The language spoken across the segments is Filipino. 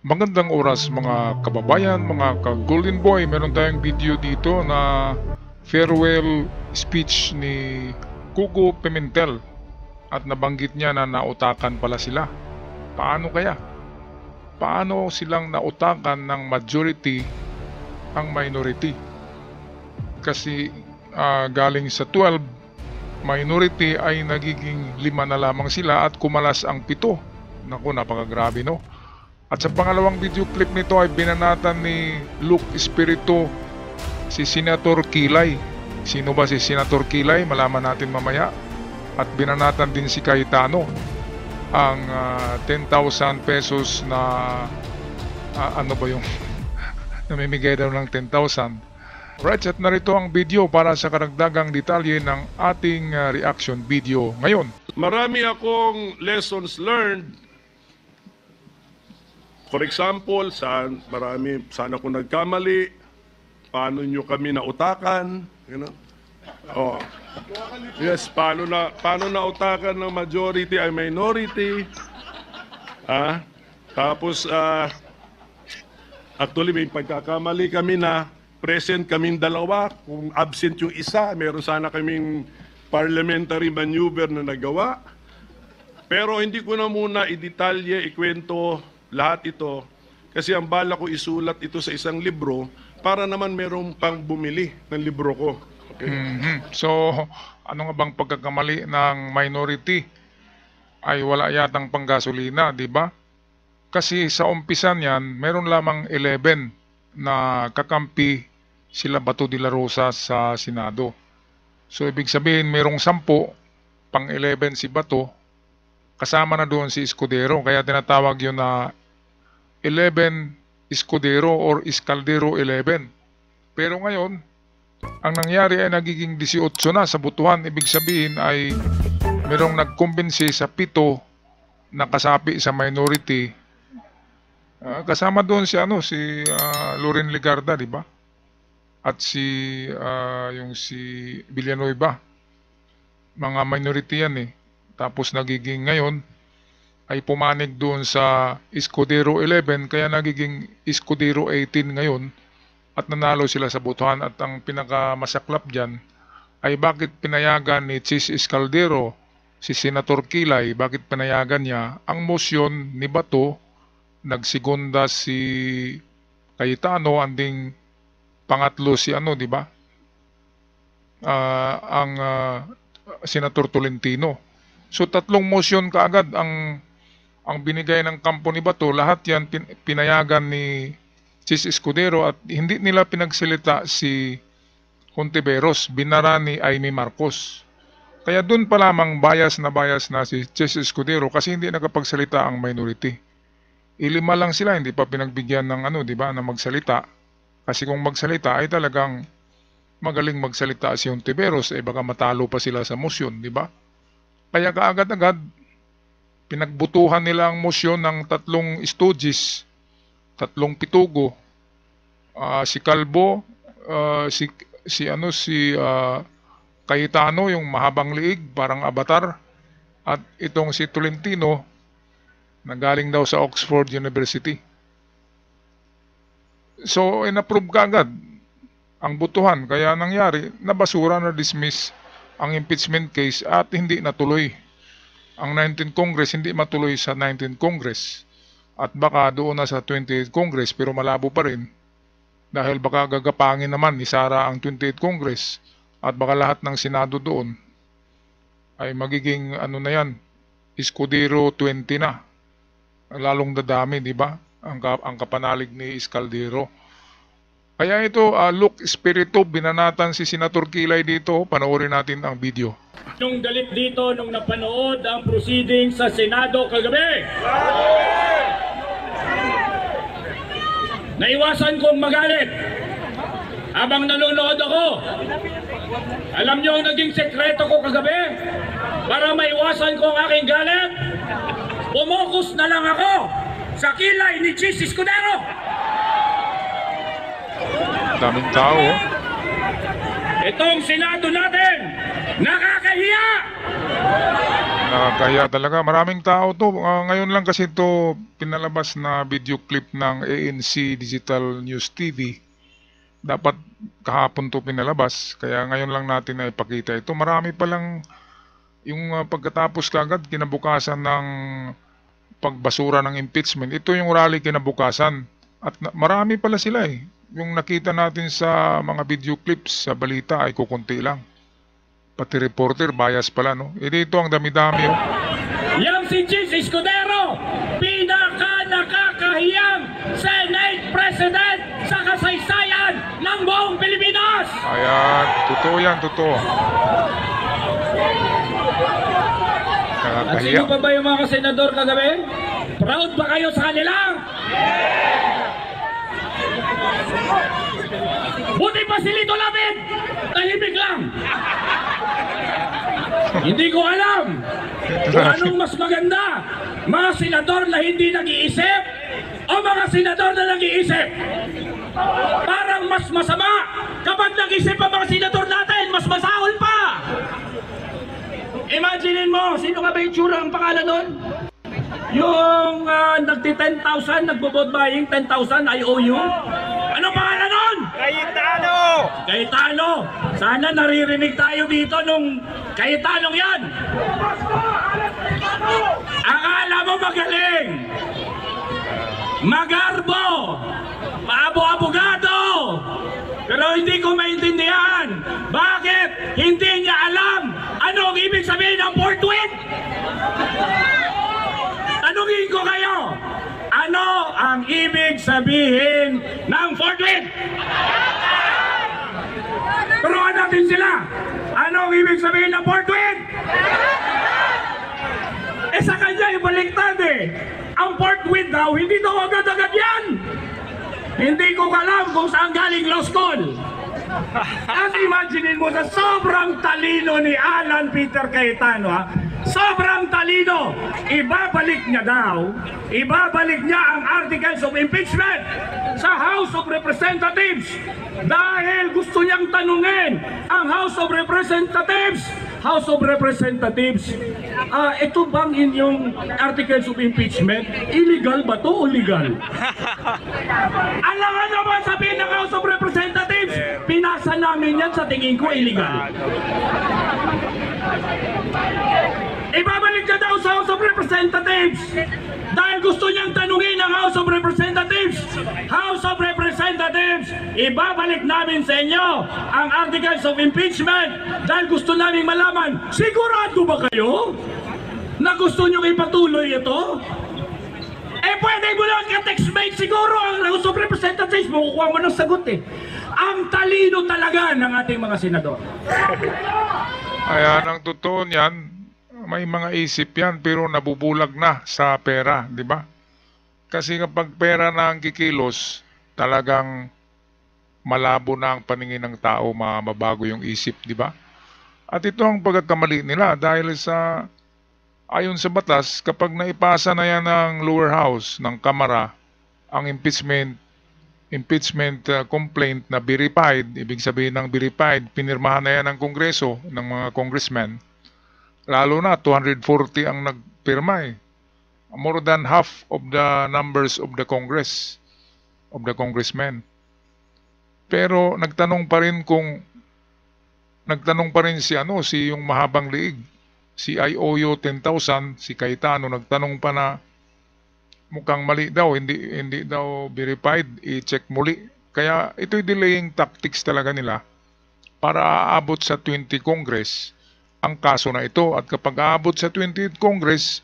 Magandang oras mga kababayan, mga ka-Golden Boy. Meron tayong video dito na farewell speech ni Coco Pimentel at nabanggit niya na nautakan pala sila. Paano kaya? Paano silang nautakan ng majority ang minority? Kasi galing sa 12 minority ay nagiging 5 na lamang sila at kumalas ang 7. Naku, napakagrabe no? At sa pangalawang video clip nito ay binanatan ni Luke Espiritu si Senator Kilay. Sino ba si Senator Kilay? Malaman natin mamaya. At binanatan din si Cayetano ang 10,000 pesos na ano ba yung namimigay daw ng 10,000. Right, at narito ang video para sa karagdagang detalye ng ating reaction video ngayon. Marami akong lessons learned. For example, saan ako nagkamali, paano nyo kami nautakan, you know? Oh. Yes, paano nautakan ng majority ay minority. Tapos actually may pagkakamali kami na present kaming dalawa, kung absent yung isa, meron sana kaming parliamentary maneuver na nagawa. Pero hindi ko na muna i-detalye, ikwento lahat ito kasi ang bala ko isulat ito sa isang libro para naman merong pang bumili ng libro ko. Okay? So, ano nga bang pagkakamali ng minority? Ay wala yatang panggasolina, di ba? Kasi sa umpisan yan, meron lamang 11 na kakampi sila Bato de la Rosa sa Senado. So, ibig sabihin, merong 10, pang 11 si Bato, kasama na doon si Escudero, kaya tinatawag yun na 11 Escudero or Escaldero 11. Pero ngayon, ang nangyari ay nagiging 18 na sa butuhan. Ibig sabihin ay merong nagkumbinsi sa 7 na kasapi sa minority. Kasama doon si Loren Legarda, di ba? At si Villanueva. Mga minority yan eh. Tapos nagiging ngayon ay pumanig doon sa Escudero 11 kaya nagiging Escudero 18 ngayon at nanalo sila sa botohan. At ang pinakamasaklap dyan ay bakit pinayagan ni Chis Escaldero si Senator Kilay, bakit pinayagan niya ang motion ni Bato, nagsigunda si Cayetano, anding pangatlo si di ba? Senator Tolentino. So tatlong motion kaagad ang binigay ng kampo ni Bato. Lahat yan pinayagan ni Chis Escudero at hindi nila pinagsalita si Hontiveros, binara ni Amy Marcos. Kaya doon pa lamang bias na si Chis Escudero kasi hindi nakapagsalita ang minority. 5 lang sila, hindi pa pinagbigyan ng di ba, na magsalita. Kasi kung magsalita ay talagang magaling magsalita si Hontiveros, baka matalo pa sila sa motion, di ba? Kaya kaagad-agad, pinagbutuhan nila ang motion ng 3 stooges, 3 pitugo, si Calvo, si Cayetano, yung mahabang liig, parang avatar, at itong si Tolentino, na galing daw sa Oxford University. So, inapprove kaagad ang butuhan, kaya nangyari, nabasura na dismiss ang impeachment case at hindi natuloy. Ang 19th Congress hindi matuloy sa 19th Congress at baka doon na sa 28th Congress, pero malabo pa rin dahil baka gagapangin naman ni Sara ang 28th Congress at baka lahat ng Senado doon ay magiging na yan, Escudero 20 na, lalong dadami, di ba, ang kapanalig ni Escaldero. Kaya ito, Luke Espiritu, binanatan si Senator Kilay dito. Panoorin natin ang video. Nung galit dito nung napanood ang proceeding sa Senado kagabi. Naiwasan kong magalit. Habang nanonood ako, alam niyo ang naging sekreto ko kagabi? Para maiwasan ko ang aking galit, pumokus na lang ako sa kilay ni Chis Escudero. Daming tao. Itong Senado natin, nakakahiya! Nakakahiya talaga. Maraming tao to. Ngayon lang kasi to pinalabas na video clip ng ANC Digital News TV. Dapat kahapon to pinalabas. Kaya ngayon lang natin na ipakita ito. Marami palang yung pagkatapos kagad kinabukasan ng pagbasura ng impeachment. Ito yung rally kinabukasan. At marami pala sila eh. Yung nakita natin sa mga video clips sa balita ay kukunti lang. Pati reporter, bias pala, no? Ito ang dami-dami, oh. Yang si Chis Escudero, pinaka-nakakahiyang Senate President sa kasaysayan ng buong Pilipinas! Ayan, totoo yan, totoo. At Nakakahiya. sino pa ba yung mga senador kagabi? Proud ba kayo sa kanila? Buti pa si Lito Lapid! Tahimik lang! Hindi ko alam kung anong mas maganda, mga senador na hindi nag-iisip o mga senador na nag-iisip. Parang mas masama kapag nag-isip ang mga senador natin, mas masahol pa. Imaginin mo, sino ka ba yung tsura ang pangalan nun? Yung nagti-10,000, nagbo-vote buying 10,000 IOU. Ano pangalan nun? Cayetano! Cayetano! Sana naririnig tayo dito nung Cayetanong yan! Akala mo magaling! Magarbo! Paabo-abogado! Pero hindi ko maintindihan! Bakit hindi niya alam ano ang ibig sabihin ng forthwith? Tanungin ko kayo! Ano ang ibig sabihin ng forthwith? Turuan natin sila! Ano ang ibig sabihin ng forthwith? Eh sa kanya ibaliktad eh! Ang forthwith daw, hindi daw agad-agad yan! Hindi ko alam kung saan galing law school! At imaginin mo sa sobrang talino ni Alan Peter Cayetano, ha? Sobrang talino! Ibabalik niya ang articles of impeachment sa House of Representatives dahil gusto niyang tanungin ang House of Representatives. Ito bang inyong articles of impeachment? Illegal ba to o legal? Alangan naman sabihin ng House of Representatives, pinasa namin yan sa tingin ko illegal. Ibabalik ka daw sa House of Representatives dahil gusto niyang tanungin ang House of Representatives. House of Representatives, ibabalik namin sa inyo ang articles of impeachment dahil gusto namin malaman, sigurado ba kayo na gusto niyong ipatuloy ito? Eh pwede mo lang ka-textmate siguro ang House of Representatives, makukuha mo ng sagot eh. Ang talino talaga ng ating mga senador. Ayan, ang totoo niyan, may mga isip yan pero nabubulag na sa pera, di ba? Kasi kapag pera na ang kikilos, talagang malabo na ang paningin ng tao, mababago yung isip, di ba? At ito ang pagkakamali nila dahil sa ayon sa batas, kapag naipasa na yan ng lower house ng Kamara, ang impeachment complaint na verified, ibig sabihin ng verified, pinirmahan na yan ng Kongreso, ng mga congressmen. Lalo na 240 ang nagpirma eh. More than half of the numbers of the Congress, of the congressmen. Pero nagtanong pa rin si yung mahabang liig, si IOU 10,000, si Cayetano, nagtanong pa na mukhang mali daw, hindi daw verified, i-check muli. Kaya ito'y delaying tactics talaga nila para aabot sa 20 Congress ang kaso na ito. At kapag aabot sa 20th Congress,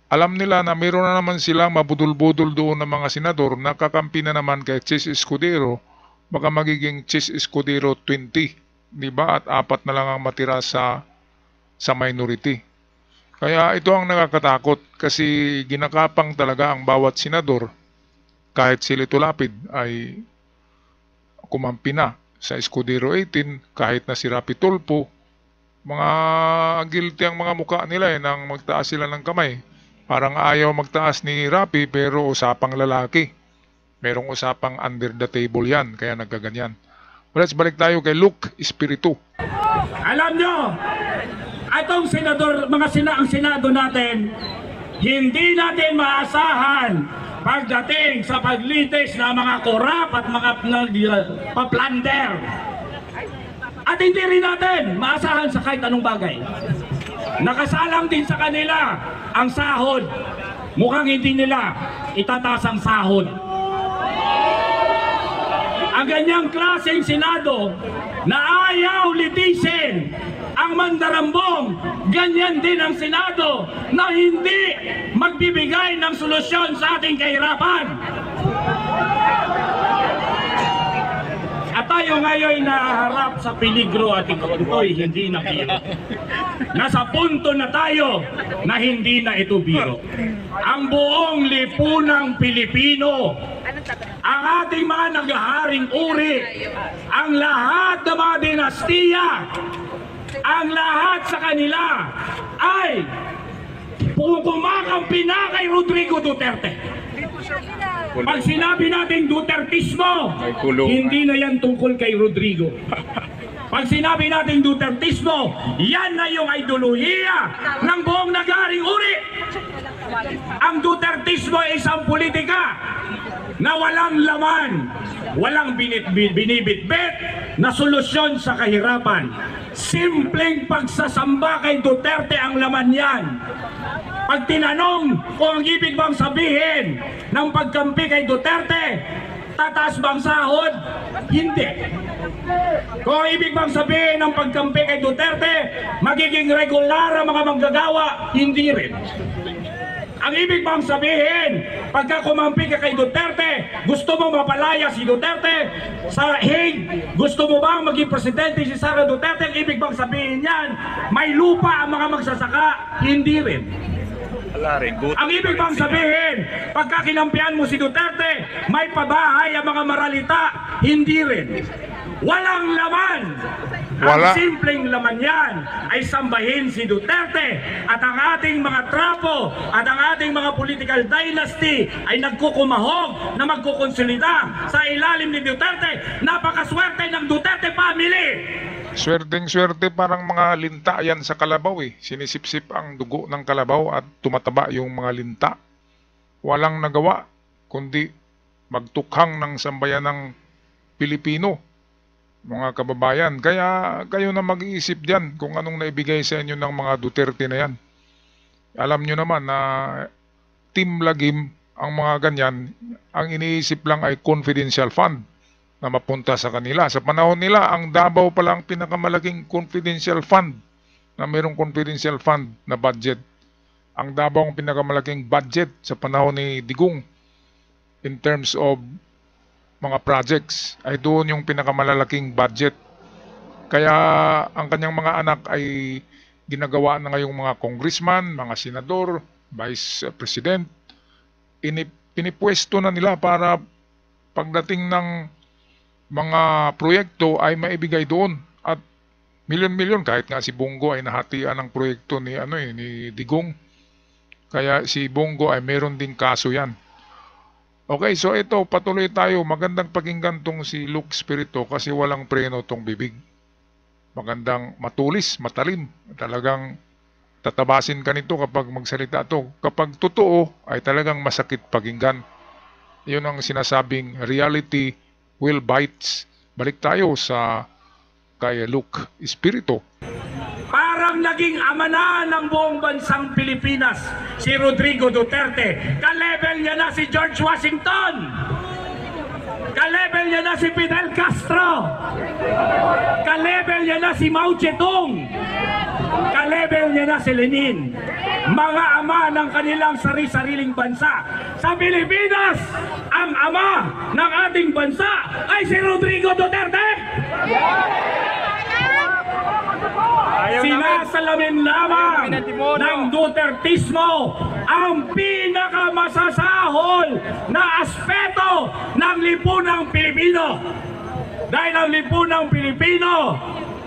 alam nila na mayroon na naman silang mabudol-budol doon ng mga senador na kakampi na naman kay Chis Escudero, baka magiging Chis Escudero 20, di ba? At 4 na lang ang matira sa minority. Kaya ito ang nakakatakot kasi ginakapang talaga ang bawat senador, kahit si Lito Lapid ay kumampi na sa Escudero 18, kahit na si Rapi Tulfo, mga guilty ang mga mukha nila nang magtaas sila ng kamay. Parang ayaw magtaas ni Rapi pero usapang lalaki. Merong usapang under the table yan, kaya nagkaganyan. Let's balik tayo kay Luke Espiritu. Alam nyo, Itong senador, ang Senado natin, hindi natin maasahan pagdating sa paglitis ng mga korap at mga paplander. At hindi rin natin maasahan sa kahit anong bagay. Nakasalang din sa kanila ang sahod. Mukhang hindi nila itataas ang sahod. Ang ganyang klaseng Senado na ayaw litisin ang mandarambong, ganyan din ang Senado na hindi magbibigay ng solusyon sa ating kahirapan. At tayo ngayon naharap sa peligro at ito'y hindi na biro. Nasa punto na tayo na hindi na ito biro. Ang buong lipunang Pilipino, ang ating mga naghaharing uri, ang lahat ng mga dinastiya, ang lahat sa kanila ay kumakampi na kay Rodrigo Duterte. Pag sinabi natin Dutertismo, hindi na yan tungkol kay Rodrigo. Pag sinabi natin Dutertismo, yan na yung ideolohiya ng buong naghaharing uri. Ang Dutertismo ay isang politika na walang laman, walang binibitbit na solusyon sa kahirapan. Simpleng pagsasamba kay Duterte ang laman yan. Pag tinanong kung ang ibig bang sabihin ng pagkampi kay Duterte, tataas bang sahod? Hindi. Kung ang ibig bang sabihin ng pagkampi kay Duterte, magiging regular ang mga manggagawa? Hindi rin. Ang ibig bang sabihin, pagka kumampi ka kay Duterte, gusto mo mapalaya si Duterte sa Hague? Gusto mo bang maging presidente si Sara Duterte? Ang ibig bang sabihin yan, may lupa ang mga magsasaka? Hindi rin. Ang ibig bang sabihin, pagka kinampihan mo si Duterte, may pabahay ang mga maralita? Hindi rin. Walang laman. Ang simpleng laman yan ay sambahin si Duterte at ang ating mga trapo at ang ating mga political dynasty ay nagkukumahog na magkukonsolida sa ilalim ni Duterte. Napakaswerte ng Duterte family. Swerteng-swerte, parang mga linta yan sa kalabaw eh. Sinisipsip ang dugo ng kalabaw at tumataba yung mga linta. Walang nagawa kundi magtukhang ng sambayanang Pilipino, mga kababayan. Kaya kayo na mag-iisip dyan kung anong naibigay sa inyo ng mga Duterte na yan. Alam nyo naman na team lagim ang mga ganyan, ang iniisip lang ay confidential fund na mapunta sa kanila. Sa panahon nila, ang Davao pala ang pinakamalaking confidential fund na mayroong confidential fund na budget. Ang Davao ang pinakamalaking budget sa panahon ni Digong in terms of mga projects. Ay doon yung pinakamalalaking budget. Kaya ang kanyang mga anak ay ginagawa na ngayong mga congressman, mga senador, vice president. Pinipwesto na nila para pagdating ng mga proyekto ay maibigay doon at milyon-milyon, kahit nga si Bongo ay nahatian ng proyekto ni ni Digong. Kaya si Bongo ay meron ding kaso yan. Okay, so ito, patuloy tayo. Magandang pakinggan tong si Luke Espiritu kasi walang preno tong bibig. Magandang matulis, matalim. Talagang tatabasin ka nito kapag magsalita to. Kapag totoo ay talagang masakit pakinggan. Yun ang sinasabing reality will bites. Balik tayo sa kay Luke Espiritu. Parang naging ama na ng buong bansang Pilipinas si Rodrigo Duterte. Ka-level niya na si George Washington. Ka-level niya na si Fidel Castro. Ka-level niya na si Mao Zedong. Ka-level niya na si Lenin. Mga ama ng kanilang sari-sariling bansa. Sa Pilipinas, ang ama ng ating bansa ay si Rodrigo Duterte. Sinasalamin lamang ng Dutertismo ang pinakamasasahol na aspeto ng lipunang Pilipino. Dahil ang lipunang Pilipino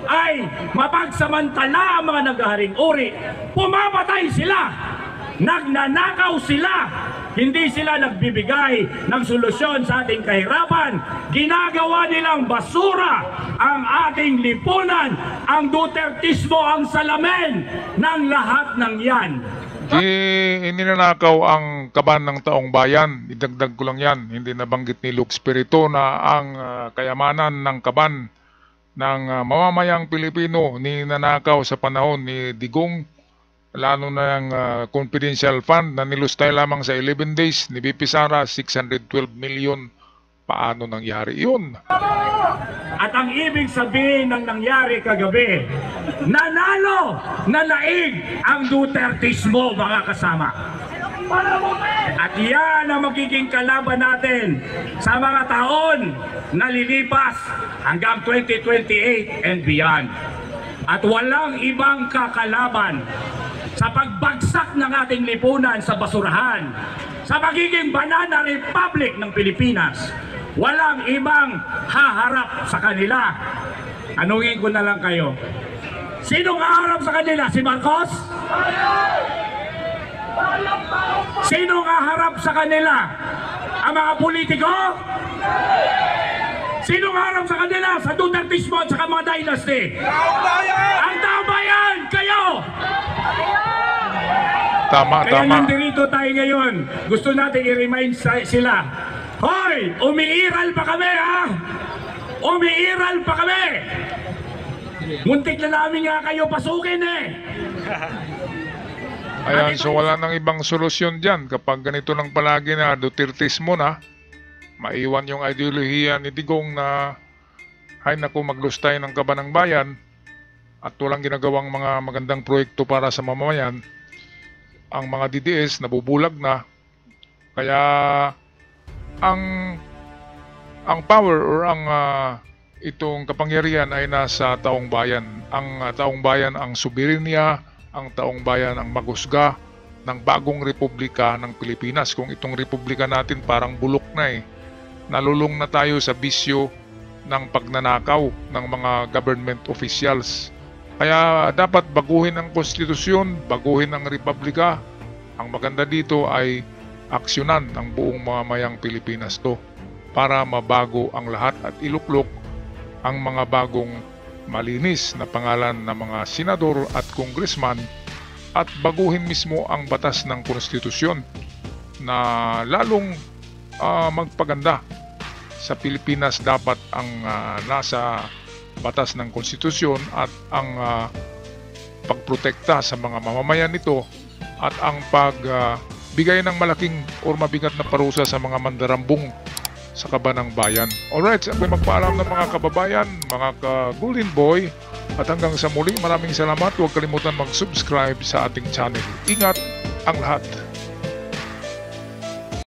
ay mapagsamantala ang mga naghaharing uri. Pumapatay sila, nagnanakaw sila, hindi sila nagbibigay ng solusyon sa ating kahirapan. Ginagawa nilang basura ang ating lipunan. Ang Dutertismo ang salamin ng lahat ng yan. Ininanakaw ang kaban ng taong bayan. Idagdag ko lang yan. Hindi nabanggit ni Luke Spirito na ang kayamanan ng kaban ng mamamayang Pilipino ninanakaw sa panahon ni Digong, lalo na ang confidential fund na nilustay lamang sa 11 days ni BP Sara, 612 million. Paano nangyari yun? At ang ibig sabihin ng nangyari kagabi, nanalo na naig ang Dutertismo, mga kasama. At yan ang magiging kalaban natin sa mga taon na lilipas hanggang 2028 and beyond. At walang ibang kakalaban sa pagbagsak ng ating lipunan sa basurahan, sa magiging banana republic ng Pilipinas. Walang ibang haharap sa kanila. Tanungin ko na lang kayo, sinong haharap sa kanila? Si Marcos? Sinong haharap sa kanila? Ang mga politiko? Sinong haharap sa kanila? Sa Dutertismo at sa mga dynasty? Ang taong bayan! Kayo! Tama, Kaya tama. nandito tayo ngayon. Gusto natin i-remind sila. Hoy! Umiiral pa kami, ha? Umiiral pa kami! Muntik na namin nga kayo pasukin, eh! Ayan, so wala nang ibang solusyon dyan. Kapag ganito lang palagi na Dutertismo na, maiwan yung ideolohiya ni Digong na hay naku, maglustay ng kaban ng bayan at walang ginagawang mga magandang proyekto para sa mamamayan. Ang mga DDS nabubulag na, kaya ang power or ang itong kapangyarihan ay nasa taong bayan. Ang taong bayan ang soberenya, ang taong bayan ang maghusga ng bagong republika ng Pilipinas. Kung itong republika natin parang bulok na, nalulung na tayo sa bisyo ng pagnanakaw ng mga government officials. Kaya dapat baguhin ang konstitusyon, baguhin ang republika. Ang maganda dito ay aksyonan ng buong mamamayang Pilipinas to para mabago ang lahat at iluklok ang mga bagong malinis na pangalan ng mga senador at congressman at baguhin mismo ang batas ng konstitusyon na lalong magpaganda. Sa Pilipinas dapat ang nasa batas ng konstitusyon at ang pagprotekta sa mga mamamayan nito at ang pagbigay ng malaking o mabigat na parusa sa mga mandarambong sa kaban ng bayan. Alright, ako'y magpaalam ng mga kababayan, mga ka-Golden Boy, at hanggang sa muli, maraming salamat. Huwag kalimutan mag-subscribe sa ating channel. Ingat ang lahat.